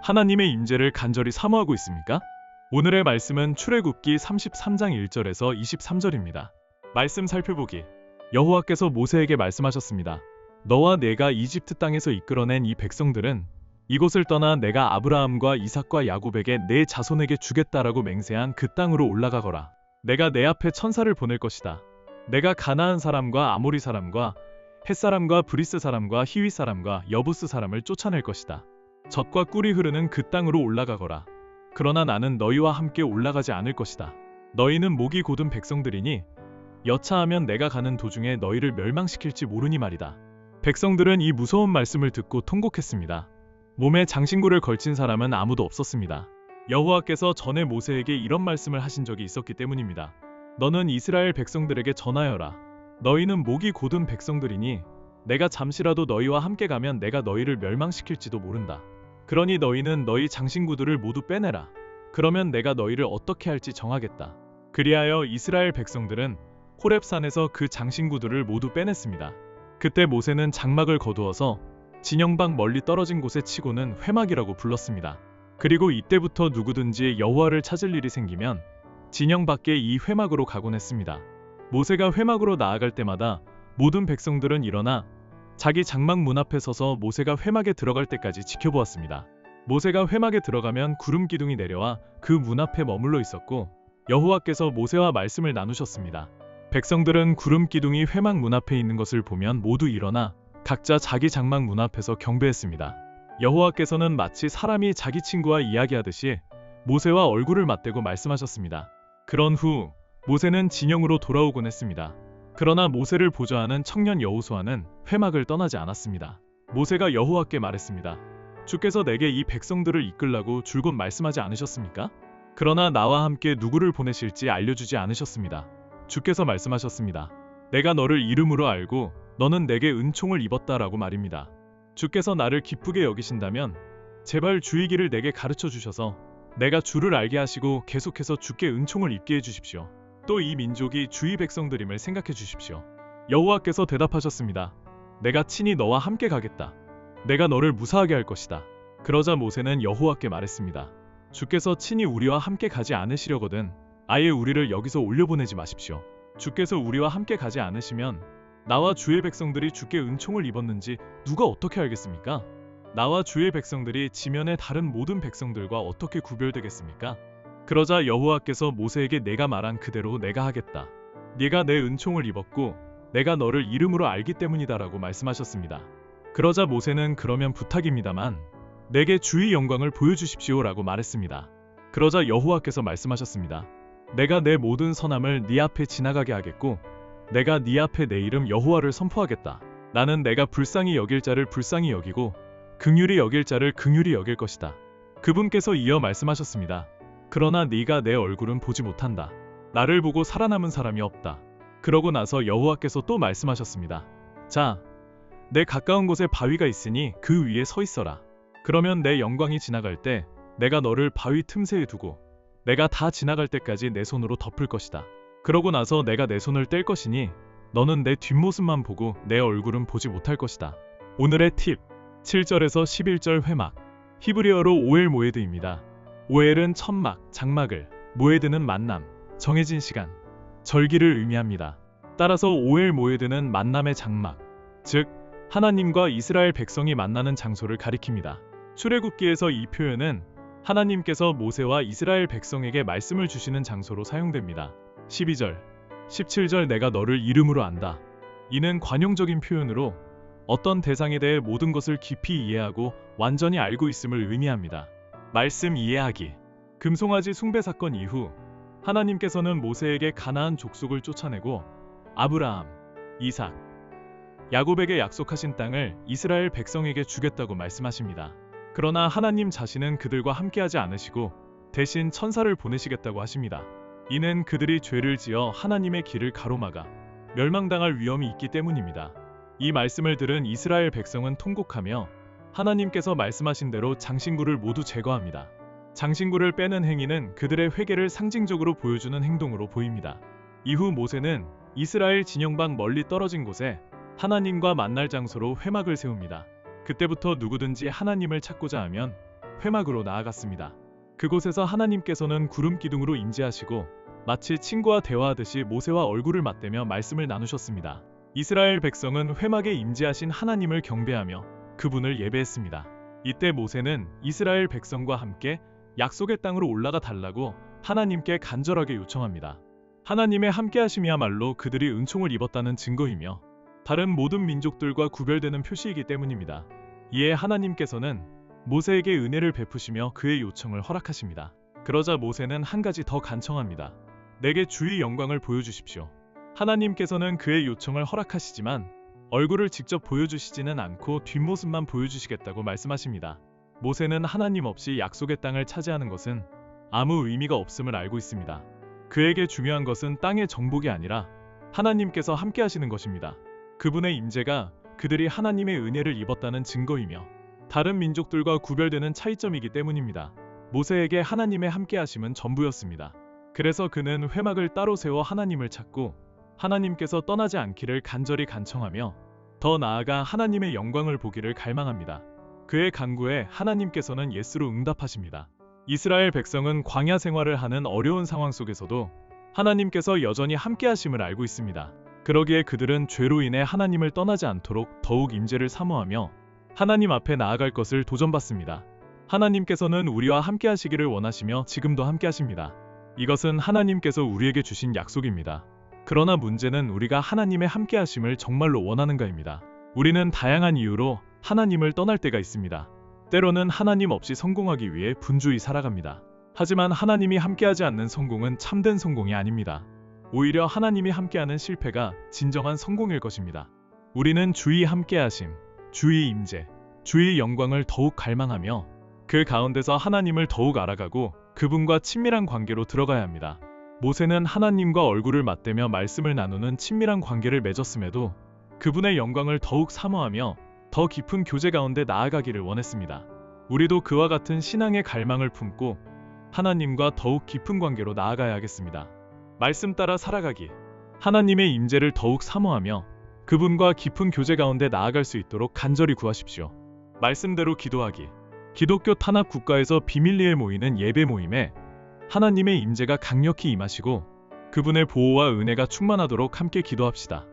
하나님의 임재를 간절히 사모하고 있습니까? 오늘의 말씀은 출애굽기 33장 1절에서 23절입니다. 말씀 살펴보기. 여호와께서 모세에게 말씀하셨습니다. 너와 내가 이집트 땅에서 이끌어낸 이 백성들은 이곳을 떠나 내가 아브라함과 이삭과 야곱에게 내 자손에게 주겠다라고 맹세한 그 땅으로 올라가거라. 내가 내 앞에 천사를 보낼 것이다. 내가 가나안 사람과 아모리 사람과 헷 사람과 브리스 사람과 히위 사람과 여부스 사람을 쫓아낼 것이다. 젖과 꿀이 흐르는 그 땅으로 올라가거라. 그러나 나는 너희와 함께 올라가지 않을 것이다. 너희는 목이 곧은 백성들이니 여차하면 내가 가는 도중에 너희를 멸망시킬지 모르니 말이다. 백성들은 이 무서운 말씀을 듣고 통곡했습니다. 몸에 장신구를 걸친 사람은 아무도 없었습니다. 여호와께서 전에 모세에게 이런 말씀을 하신 적이 있었기 때문입니다. 너는 이스라엘 백성들에게 전하여라. 너희는 목이 곧은 백성들이니 내가 잠시라도 너희와 함께 가면 내가 너희를 멸망시킬지도 모른다. 그러니 너희는 너희 장신구들을 모두 빼내라. 그러면 내가 너희를 어떻게 할지 정하겠다. 그리하여 이스라엘 백성들은 호렙산에서 그 장신구들을 모두 빼냈습니다. 그때 모세는 장막을 거두어서 진영방 멀리 떨어진 곳에 치고는 회막이라고 불렀습니다. 그리고 이때부터 누구든지 여호와를 찾을 일이 생기면 진영 밖에 이 회막으로 가곤 했습니다. 모세가 회막으로 나아갈 때마다 모든 백성들은 일어나 자기 장막 문 앞에 서서 모세가 회막에 들어갈 때까지 지켜보았습니다. 모세가 회막에 들어가면 구름 기둥이 내려와 그 문 앞에 머물러 있었고 여호와께서 모세와 말씀을 나누셨습니다. 백성들은 구름 기둥이 회막 문 앞에 있는 것을 보면 모두 일어나 각자 자기 장막 문 앞에서 경배했습니다. 여호와께서는 마치 사람이 자기 친구와 이야기하듯이 모세와 얼굴을 맞대고 말씀하셨습니다. 그런 후 모세는 진영으로 돌아오곤 했습니다. 그러나 모세를 보좌하는 청년 여호수아는 회막을 떠나지 않았습니다. 모세가 여호와께 말했습니다. 주께서 내게 이 백성들을 이끌라고 줄곧 말씀하지 않으셨습니까? 그러나 나와 함께 누구를 보내실지 알려주지 않으셨습니다. 주께서 말씀하셨습니다. 내가 너를 이름으로 알고 너는 내게 은총을 입었다라고 말입니다. 주께서 나를 기쁘게 여기신다면 제발 주의 길을 내게 가르쳐 주셔서 내가 주를 알게 하시고 계속해서 주께 은총을 입게 해주십시오. 또 이 민족이 주의 백성들임을 생각해 주십시오. 여호와께서 대답하셨습니다. 내가 친히 너와 함께 가겠다. 내가 너를 무사하게 할 것이다. 그러자 모세는 여호와께 말했습니다. 주께서 친히 우리와 함께 가지 않으시려거든 아예 우리를 여기서 올려보내지 마십시오. 주께서 우리와 함께 가지 않으시면 나와 주의 백성들이 주께 은총을 입었는지 누가 어떻게 알겠습니까? 나와 주의 백성들이 지면의 다른 모든 백성들과 어떻게 구별되겠습니까? 그러자 여호와께서 모세에게 내가 말한 그대로 내가 하겠다. 네가 내 은총을 입었고 내가 너를 이름으로 알기 때문이다라고 말씀하셨습니다. 그러자 모세는 그러면 부탁입니다만 내게 주의 영광을 보여주십시오라고 말했습니다. 그러자 여호와께서 말씀하셨습니다. 내가 내 모든 선함을 네 앞에 지나가게 하겠고 내가 네 앞에 내 이름 여호와를 선포하겠다. 나는 내가 불쌍히 여길 자를 불쌍히 여기고 긍휼히 여길 자를 긍휼히 여길 것이다. 그분께서 이어 말씀하셨습니다. 그러나 네가 내 얼굴은 보지 못한다. 나를 보고 살아남은 사람이 없다. 그러고 나서 여호와께서 또 말씀하셨습니다. 자, 내 가까운 곳에 바위가 있으니 그 위에 서 있어라. 그러면 내 영광이 지나갈 때 내가 너를 바위 틈새에 두고 내가 다 지나갈 때까지 내 손으로 덮을 것이다. 그러고 나서 내가 내 손을 뗄 것이니 너는 내 뒷모습만 보고 내 얼굴은 보지 못할 것이다. 오늘의 팁 7절에서 11절 회막 히브리어로 오엘 모에드입니다. 오엘은 천막, 장막을, 모에드는 만남, 정해진 시간, 절기를 의미합니다. 따라서 오엘 모에드는 만남의 장막, 즉 하나님과 이스라엘 백성이 만나는 장소를 가리킵니다. 출애굽기에서 이 표현은 하나님께서 모세와 이스라엘 백성에게 말씀을 주시는 장소로 사용됩니다. 12절, 17절 내가 너를 이름으로 안다. 이는 관용적인 표현으로 어떤 대상에 대해 모든 것을 깊이 이해하고 완전히 알고 있음을 의미합니다. 말씀 이해하기. 금송아지 숭배 사건 이후 하나님께서는 모세에게 가나안 족속을 쫓아내고 아브라함, 이삭, 야곱에게 약속하신 땅을 이스라엘 백성에게 주겠다고 말씀하십니다. 그러나 하나님 자신은 그들과 함께하지 않으시고 대신 천사를 보내시겠다고 하십니다. 이는 그들이 죄를 지어 하나님의 길을 가로막아 멸망당할 위험이 있기 때문입니다. 이 말씀을 들은 이스라엘 백성은 통곡하며 하나님께서 말씀하신 대로 장신구를 모두 제거합니다. 장신구를 빼는 행위는 그들의 회개를 상징적으로 보여주는 행동으로 보입니다. 이후 모세는 이스라엘 진영방 멀리 떨어진 곳에 하나님과 만날 장소로 회막을 세웁니다. 그때부터 누구든지 하나님을 찾고자 하면 회막으로 나아갔습니다. 그곳에서 하나님께서는 구름 기둥으로 임재하시고 마치 친구와 대화하듯이 모세와 얼굴을 맞대며 말씀을 나누셨습니다. 이스라엘 백성은 회막에 임재하신 하나님을 경배하며 그분을 예배했습니다. 이때 모세는 이스라엘 백성과 함께 약속의 땅으로 올라가 달라고 하나님께 간절하게 요청합니다. 하나님의 함께하심이야말로 그들이 은총을 입었다는 증거이며 다른 모든 민족들과 구별되는 표시이기 때문입니다. 이에 하나님께서는 모세에게 은혜를 베푸시며 그의 요청을 허락하십니다. 그러자 모세는 한 가지 더 간청합니다. 내게 주의 영광을 보여주십시오. 하나님께서는 그의 요청을 허락하시지만 얼굴을 직접 보여주시지는 않고 뒷모습만 보여주시겠다고 말씀하십니다. 모세는 하나님 없이 약속의 땅을 차지하는 것은 아무 의미가 없음을 알고 있습니다. 그에게 중요한 것은 땅의 정복이 아니라 하나님께서 함께 하시는 것입니다. 그분의 임재가 그들이 하나님의 은혜를 입었다는 증거이며 다른 민족들과 구별되는 차이점이기 때문입니다. 모세에게 하나님의 함께 하심은 전부였습니다. 그래서 그는 회막을 따로 세워 하나님을 찾고 하나님께서 떠나지 않기를 간절히 간청하며 더 나아가 하나님의 영광을 보기를 갈망합니다. 그의 간구에 하나님께서는 예스로 응답하십니다. 이스라엘 백성은 광야 생활을 하는 어려운 상황 속에서도 하나님께서 여전히 함께 하심을 알고 있습니다. 그러기에 그들은 죄로 인해 하나님을 떠나지 않도록 더욱 임재를 사모하며 하나님 앞에 나아갈 것을 도전받습니다. 하나님께서는 우리와 함께 하시기를 원하시며 지금도 함께 하십니다. 이것은 하나님께서 우리에게 주신 약속입니다. 그러나 문제는 우리가 하나님의 함께 하심을 정말로 원하는가입니다. 우리는 다양한 이유로 하나님을 떠날 때가 있습니다. 때로는 하나님 없이 성공하기 위해 분주히 살아갑니다. 하지만 하나님이 함께하지 않는 성공은 참된 성공이 아닙니다. 오히려 하나님이 함께하는 실패가 진정한 성공일 것입니다. 우리는 주의 함께하심, 주의 임재, 주의 영광을 더욱 갈망하며 그 가운데서 하나님을 더욱 알아가고 그분과 친밀한 관계로 들어가야 합니다. 모세는 하나님과 얼굴을 맞대며 말씀을 나누는 친밀한 관계를 맺었음에도 그분의 영광을 더욱 사모하며 더 깊은 교제 가운데 나아가기를 원했습니다. 우리도 그와 같은 신앙의 갈망을 품고 하나님과 더욱 깊은 관계로 나아가야 하겠습니다. 말씀 따라 살아가기, 하나님의 임재를 더욱 사모하며 그분과 깊은 교제 가운데 나아갈 수 있도록 간절히 구하십시오. 말씀대로 기도하기, 기독교 탄압 국가에서 비밀리에 모이는 예배 모임에 하나님의 임재가 강력히 임하시고 그분의 보호와 은혜가 충만하도록 함께 기도합시다.